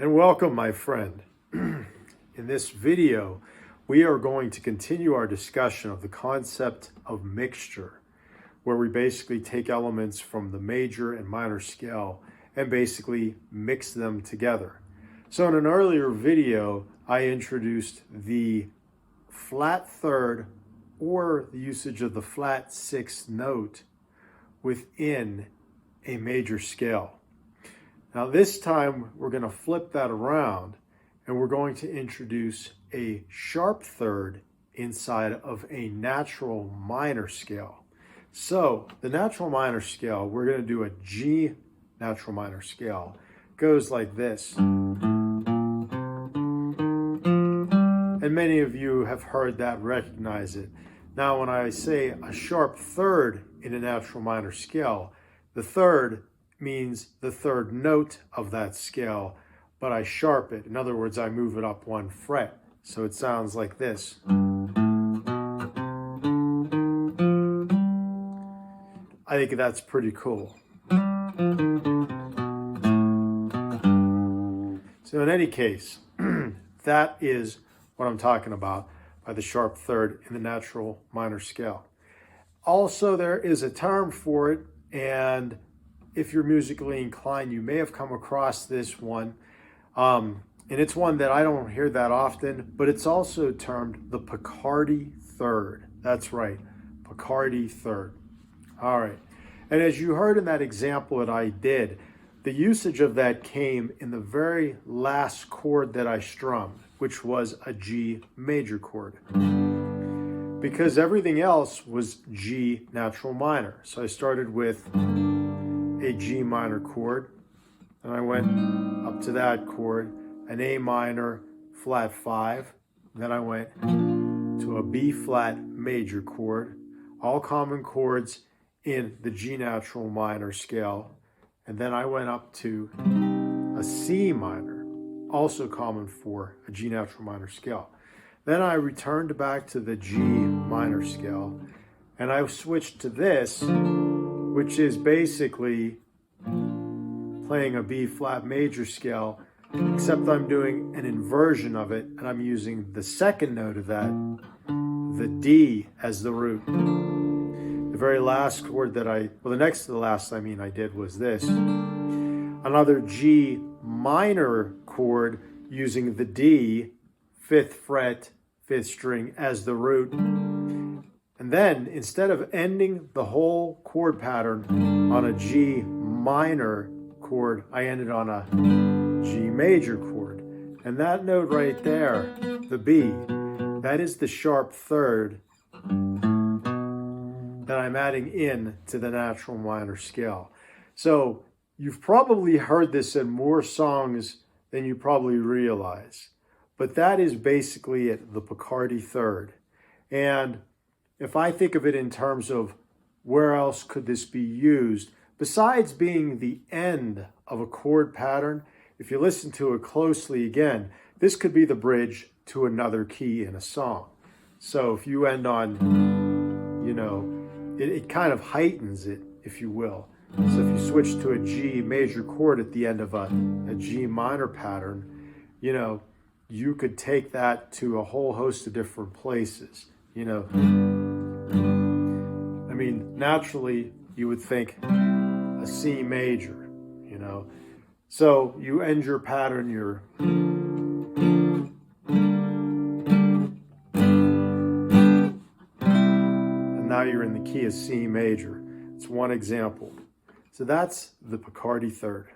And welcome, my friend. In this video, we are going to continue our discussion of the concept of mixture, where we basically take elements from the major and minor scale and basically mix them together. So in an earlier video, I introduced the flat third or the usage of the flat sixth note within a major scale. Now this time we're going to flip that around and we're going to introduce a sharp third inside of a natural minor scale. So the natural minor scale, we're going to do a G natural minor scale. It goes like this. And many of you have heard that, recognize it. Now when I say a sharp third in a natural minor scale, the third means the third note of that scale, but I sharp it. In other words, I move it up one fret. So it sounds like this. I think that's pretty cool. So in any case, that is what I'm talking about by the sharp third in the natural minor scale. Also, there is a term for it, and if you're musically inclined, you may have come across this one. And it's one that I don't hear that often, but it's also termed the Picardy third. That's right, Picardy third. All right. And as you heard in that example that I did, the usage of that came in the very last chord that I strummed, which was a G major chord. Because everything else was G natural minor. So I started with a G minor chord, and I went up to that chord, an A minor flat 5, then I went to a B flat major chord, all common chords in the G natural minor scale, and then I went up to a C minor, also common for a G natural minor scale. Then I returned back to the G minor scale, and I switched to this, which is basically playing a B flat major scale, except I'm doing an inversion of it, and I'm using the second note of that, the D, as the root. The very last chord that the next to the last I did was this. Another G minor chord using the D, 5th fret, 5th string as the root. And then instead of ending the whole chord pattern on a G minor chord, I ended on a G major chord. And that note right there, the B, that is the sharp third that I'm adding in to the natural minor scale. So you've probably heard this in more songs than you probably realize. But that is basically it, the Picardy third. And if I think of it in terms of where else could this be used, besides being the end of a chord pattern, if you listen to it closely again, this could be the bridge to another key in a song. So if you end on, it kind of heightens it, if you will. So if you switch to a G major chord at the end of a G minor pattern, you could take that to a whole host of different places. Naturally, you would think a C major, So you end your pattern, and now you're in the key of C major. It's one example. So that's the Picardy third.